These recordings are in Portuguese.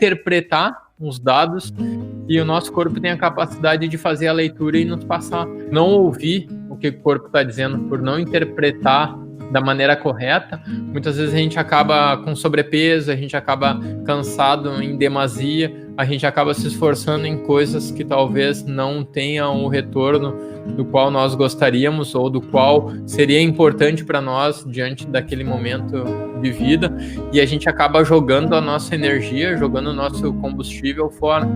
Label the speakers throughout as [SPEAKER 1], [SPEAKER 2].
[SPEAKER 1] interpretar os dados e o nosso corpo tem a capacidade de fazer a leitura e nos passar. Não ouvir o que o corpo está dizendo, por não interpretar da maneira correta, muitas vezes a gente acaba com sobrepeso, a gente acaba cansado em demasia, a gente acaba se esforçando em coisas que talvez não tenham o retorno do qual nós gostaríamos ou do qual seria importante para nós diante daquele momento de vida, e a gente acaba jogando a nossa energia, jogando o nosso combustível fora.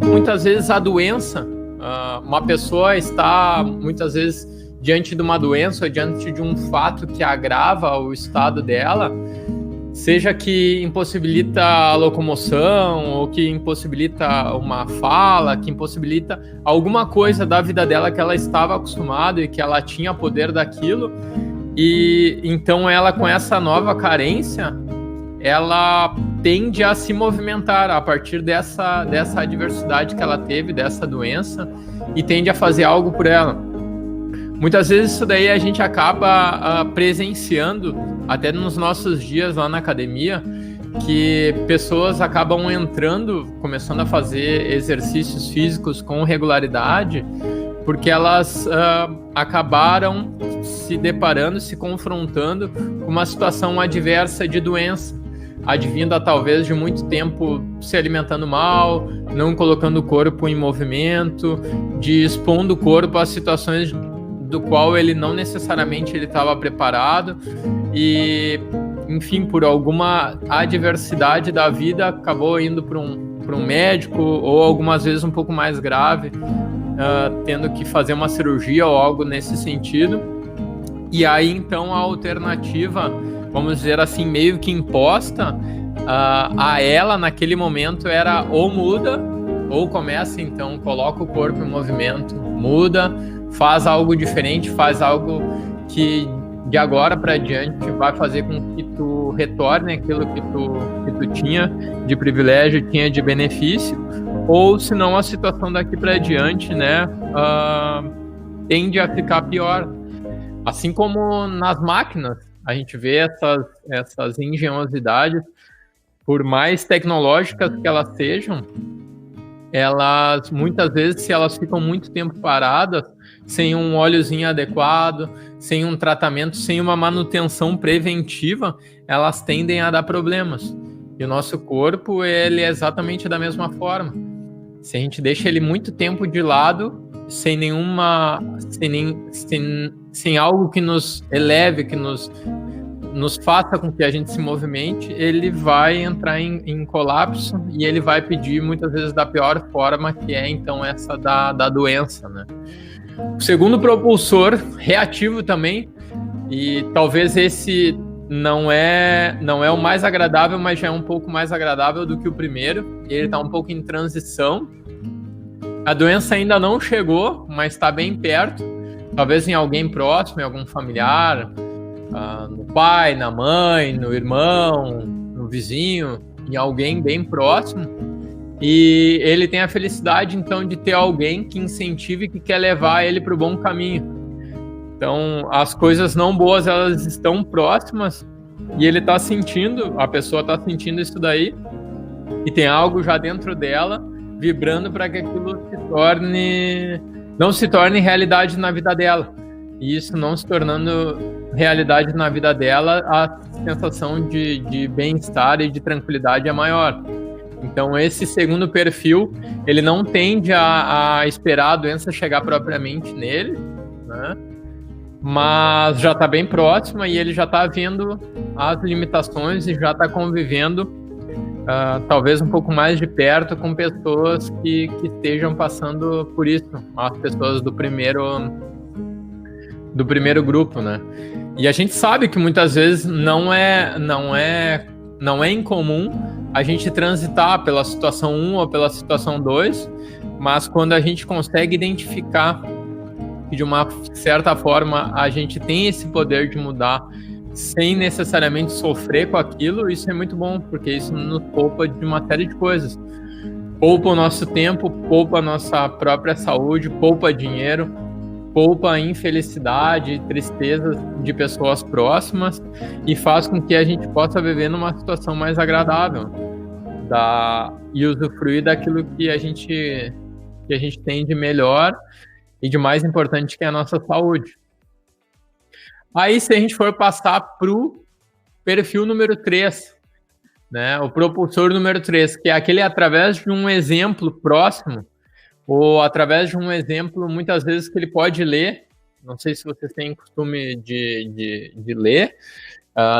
[SPEAKER 1] Muitas vezes a doença, uma pessoa está muitas vezes diante de uma doença ou diante de um fato que agrava o estado dela, seja que impossibilita a locomoção ou que impossibilita uma fala, que impossibilita alguma coisa da vida dela que ela estava acostumada e que ela tinha poder daquilo, e então ela, com essa nova carência, ela tende a se movimentar a partir dessa adversidade que ela teve, dessa doença, e tende a fazer algo por ela. Muitas vezes isso daí a gente acaba presenciando, até nos nossos dias lá na academia, que pessoas acabam entrando, começando a fazer exercícios físicos com regularidade, porque elas acabaram se deparando, se confrontando com uma situação adversa de doença, advinda talvez de muito tempo se alimentando mal, não colocando o corpo em movimento, de expondo o corpo a situações do qual ele não necessariamente estava preparado, e, enfim, por alguma adversidade da vida, acabou indo para um médico, ou algumas vezes um pouco mais grave, tendo que fazer uma cirurgia ou algo nesse sentido. E aí, então, a alternativa, vamos dizer assim, meio que imposta a ela naquele momento era ou muda, ou começa, então, coloca o corpo em movimento, muda, faz algo diferente, faz algo que de agora para diante vai fazer com que tu retorne aquilo que tu tinha de privilégio, tinha de benefício, ou senão a situação daqui para diante, né, tende a ficar pior. Assim como nas máquinas, a gente vê essas engenhosidades, por mais tecnológicas que elas sejam, elas muitas vezes, se elas ficam muito tempo paradas, sem um óleozinho adequado, sem um tratamento, sem uma manutenção preventiva, elas tendem a dar problemas. E o nosso corpo, ele é exatamente da mesma forma. Se a gente deixa ele muito tempo de lado, sem algo que nos eleve, que nos faça com que a gente se movimente, ele vai entrar em colapso e ele vai pedir muitas vezes da pior forma, que é então essa da doença, né? O segundo propulsor, reativo também, e talvez esse não é o mais agradável, mas já é um pouco mais agradável do que o primeiro, ele está um pouco em transição. A doença ainda não chegou, mas está bem perto, talvez em alguém próximo, em algum familiar, no pai, na mãe, no irmão, no vizinho, em alguém bem próximo. E ele tem a felicidade, então, de ter alguém que incentive, que quer levar ele para o bom caminho. Então, as coisas não boas, elas estão próximas, e ele está sentindo, a pessoa está sentindo isso daí, e tem algo já dentro dela, vibrando para que aquilo não se torne realidade na vida dela. E isso não se tornando realidade na vida dela, a sensação de bem-estar e de tranquilidade é maior. Então, esse segundo perfil, ele não tende a esperar a doença chegar propriamente nele, né? Mas já está bem próxima e ele já está vendo as limitações e já está convivendo, talvez um pouco mais de perto, com pessoas que estejam passando por isso, as pessoas do primeiro grupo, né? E a gente sabe que muitas vezes não é incomum a gente transitar pela situação 1 ou pela situação 2, mas quando a gente consegue identificar que de uma certa forma a gente tem esse poder de mudar sem necessariamente sofrer com aquilo, isso é muito bom, porque isso nos poupa de uma série de coisas. poupa o nosso tempo, poupa a nossa própria saúde, poupa dinheiro, poupa a infelicidade e tristeza de pessoas próximas e faz com que a gente possa viver numa situação mais agradável e usufruir daquilo que a gente tem de melhor e de mais importante, que é a nossa saúde. Aí, se a gente for passar para o perfil número 3, né, o propulsor número 3, que é aquele através de um exemplo próximo, ou através de um exemplo, muitas vezes, que ele pode ler. Não sei se vocês têm costume de ler.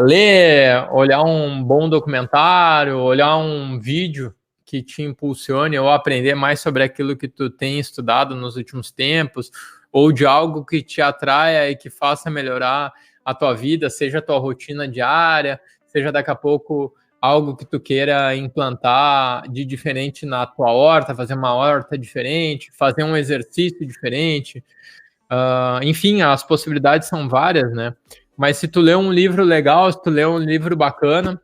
[SPEAKER 1] Ler, olhar um bom documentário, olhar um vídeo que te impulsione ou aprender mais sobre aquilo que tu tem estudado nos últimos tempos, ou de algo que te atraia e que faça melhorar a tua vida, seja a tua rotina diária, seja daqui a pouco algo que tu queira implantar de diferente na tua horta, fazer uma horta diferente, fazer um exercício diferente. Enfim, as possibilidades são várias, né? Mas se tu lê um livro legal, se tu lê um livro bacana,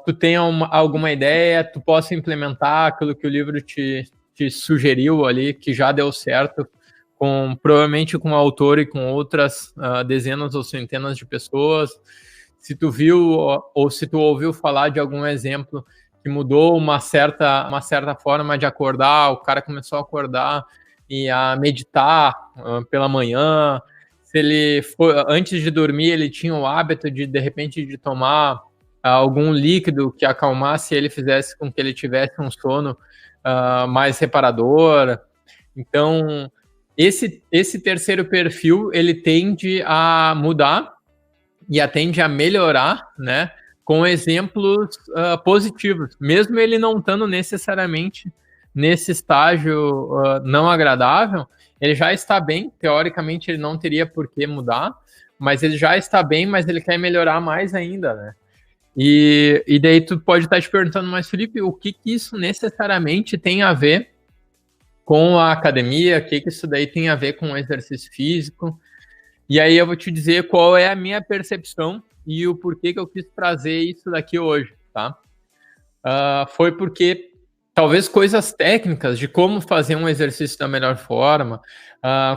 [SPEAKER 1] tu tem alguma ideia, tu possa implementar aquilo que o livro te sugeriu ali, que já deu certo, provavelmente com o autor e com outras dezenas ou centenas de pessoas. Se tu viu ou se tu ouviu falar de algum exemplo que mudou uma certa forma de acordar, o cara começou a acordar e a meditar pela manhã, se ele antes de dormir ele tinha o hábito de repente, de tomar algum líquido que acalmasse ele, fizesse com que ele tivesse um sono mais reparador. Então, esse terceiro perfil, ele tende a mudar e tende a melhorar, né, com exemplos positivos, mesmo ele não estando necessariamente nesse estágio não agradável. Ele já está bem, teoricamente ele não teria por que mudar, mas ele já está bem, mas ele quer melhorar mais ainda, né? E daí tu pode estar te perguntando, mas Felipe, o que isso necessariamente tem a ver com a academia? O que isso daí tem a ver com o exercício físico? E aí eu vou te dizer qual é a minha percepção e o porquê que eu quis trazer isso daqui hoje, tá? Foi porque talvez coisas técnicas de como fazer um exercício da melhor forma,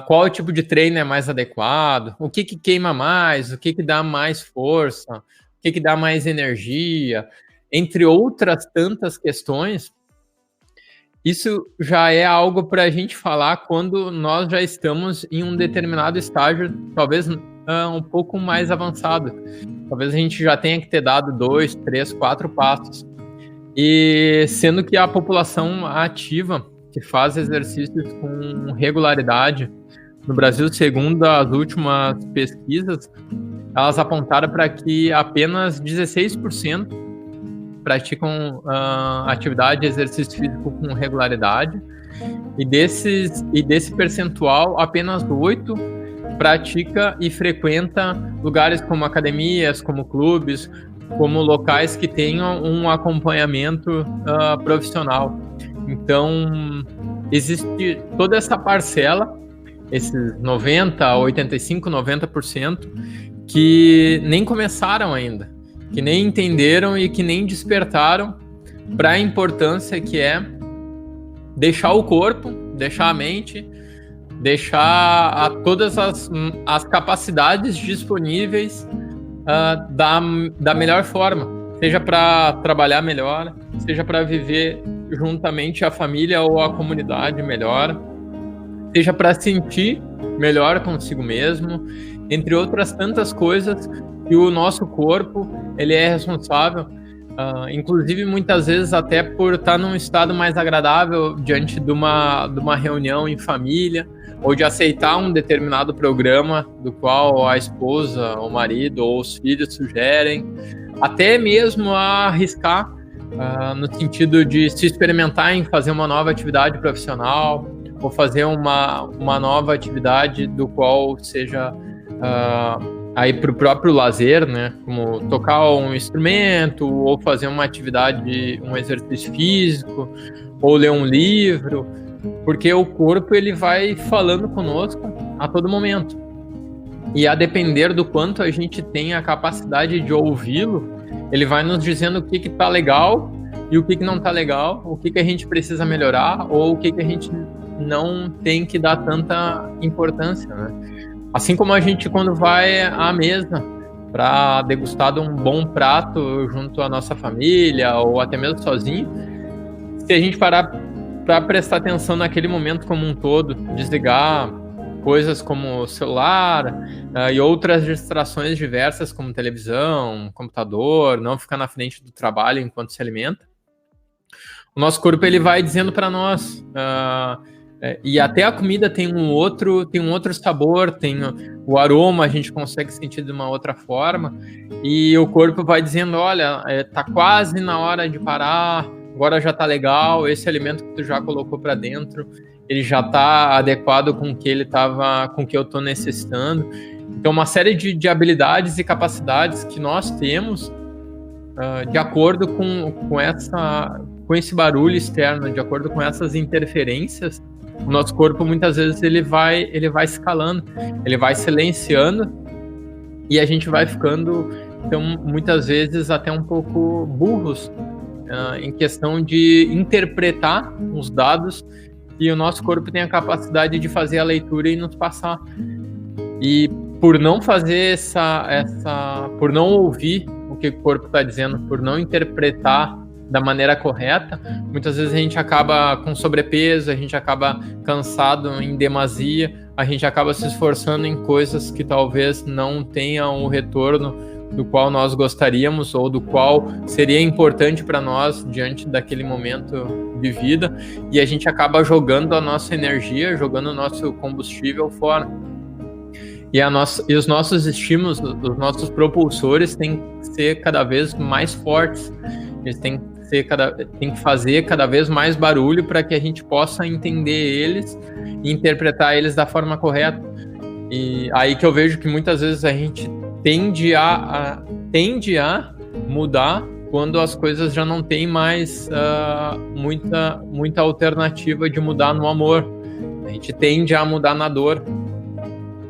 [SPEAKER 1] qual tipo de treino é mais adequado, o que queima mais, o que dá mais força, o que dá mais energia, entre outras tantas questões. Isso já é algo para a gente falar quando nós já estamos em um determinado estágio, talvez um pouco mais avançado. Talvez a gente já tenha que ter dado 2, 3, 4 passos. E sendo que a população ativa, que faz exercícios com regularidade, no Brasil, segundo as últimas pesquisas, elas apontaram para que apenas 16% praticam atividade de exercício físico com regularidade, e desse percentual, apenas 8% pratica e frequenta lugares como academias, como clubes, como locais que tenham um acompanhamento profissional. Então, existe toda essa parcela, esses 90%, 85%, 90%, que nem começaram ainda, que nem entenderam e que nem despertaram para a importância que é deixar o corpo, deixar a mente, deixar todas as capacidades disponíveis da melhor forma, seja para trabalhar melhor, seja para viver juntamente a família ou a comunidade melhor, seja para sentir melhor consigo mesmo, entre outras tantas coisas que o nosso corpo ele é responsável, inclusive muitas vezes até por estar num estado mais agradável diante de uma reunião em família, ou de aceitar um determinado programa do qual a esposa, o marido ou os filhos sugerem, até mesmo a arriscar no sentido de se experimentar em fazer uma nova atividade profissional, ou fazer uma nova atividade do qual seja aí para o próprio lazer, né? Como tocar um instrumento, ou fazer uma atividade, um exercício físico, ou ler um livro, porque o corpo ele vai falando conosco a todo momento. E a depender do quanto a gente tem a capacidade de ouvi-lo, ele vai nos dizendo o que está legal e o que não tá legal, o que a gente precisa melhorar ou o que a gente não tem que dar tanta importância, né? Assim como a gente, quando vai à mesa para degustar de um bom prato junto à nossa família ou até mesmo sozinho, se a gente parar para prestar atenção naquele momento como um todo, desligar coisas como o celular e outras distrações diversas como televisão, computador, não ficar na frente do trabalho enquanto se alimenta, o nosso corpo ele vai dizendo para nós, e até a comida tem um outro sabor, tem o aroma, a gente consegue sentir de uma outra forma, e o corpo vai dizendo, olha, tá quase na hora de parar, agora já tá legal, esse alimento que tu já colocou para dentro, ele já tá adequado com o que eu tô necessitando. Então, uma série de habilidades e capacidades que nós temos de acordo com esse barulho externo, de acordo com essas interferências, o nosso corpo muitas vezes ele vai escalando, ele vai silenciando e a gente vai ficando, então, muitas vezes até um pouco burros em questão de interpretar os dados e o nosso corpo tem a capacidade de fazer a leitura e nos passar. E por não fazer por não ouvir o que o corpo está dizendo, por não interpretar da maneira correta, muitas vezes a gente acaba com sobrepeso, a gente acaba cansado em demasia, a gente acaba se esforçando em coisas que talvez não tenham o retorno do qual nós gostaríamos ou do qual seria importante para nós diante daquele momento de vida, e a gente acaba jogando a nossa energia, jogando o nosso combustível fora. E os nossos estímulos, os nossos propulsores têm que ser cada vez mais fortes, eles têm que fazer cada vez mais barulho para que a gente possa entender eles e interpretar eles da forma correta. E aí que eu vejo que muitas vezes a gente tende a mudar quando as coisas já não tem mais muita alternativa de mudar no amor. A gente tende a mudar na dor.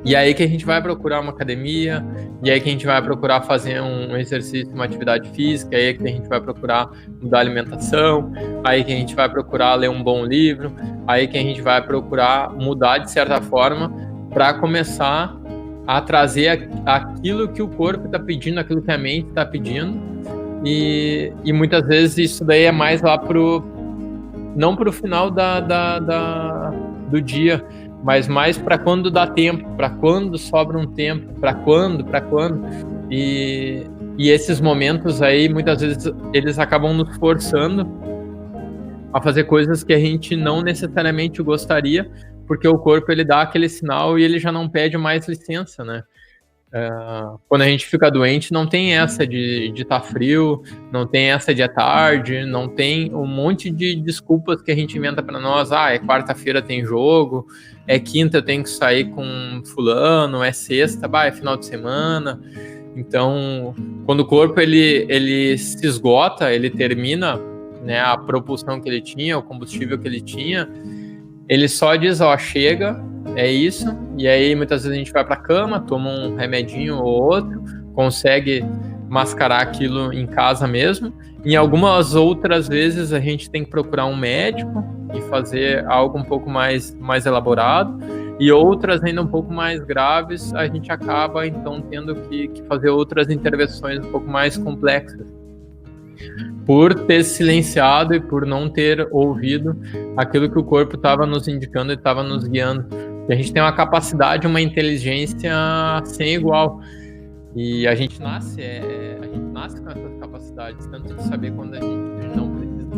[SPEAKER 1] E aí que a gente vai procurar uma academia, e aí que a gente vai procurar fazer um exercício, uma atividade física, aí que a gente vai procurar mudar a alimentação, aí que a gente vai procurar ler um bom livro, aí que a gente vai procurar mudar de certa forma para começar a trazer aquilo que o corpo está pedindo, aquilo que a mente está pedindo, e muitas vezes isso daí é mais lá não pro final do dia, mas mais para quando dá tempo, para quando sobra um tempo, para quando, e esses momentos aí, muitas vezes, eles acabam nos forçando a fazer coisas que a gente não necessariamente gostaria, porque o corpo, ele dá aquele sinal e ele já não pede mais licença, né? Quando a gente fica doente, não tem essa de estar frio, não tem essa de é tarde, não tem um monte de desculpas que a gente inventa para nós. É quarta-feira tem jogo, é quinta eu tenho que sair com fulano, é sexta, é final de semana. Então, quando o corpo ele se esgota, ele termina, né, a propulsão que ele tinha, o combustível que ele tinha, ele só diz, chega, é isso, e aí muitas vezes a gente vai para a cama, toma um remedinho ou outro, consegue mascarar aquilo em casa mesmo. Em algumas outras vezes a gente tem que procurar um médico e fazer algo um pouco mais elaborado, e outras ainda um pouco mais graves, a gente acaba então tendo que fazer outras intervenções um pouco mais complexas, por ter silenciado e por não ter ouvido aquilo que o corpo estava nos indicando e estava nos guiando. E a gente tem uma capacidade, uma inteligência sem igual. E a gente nasce com essas capacidades, tanto de saber quando a gente não precisa.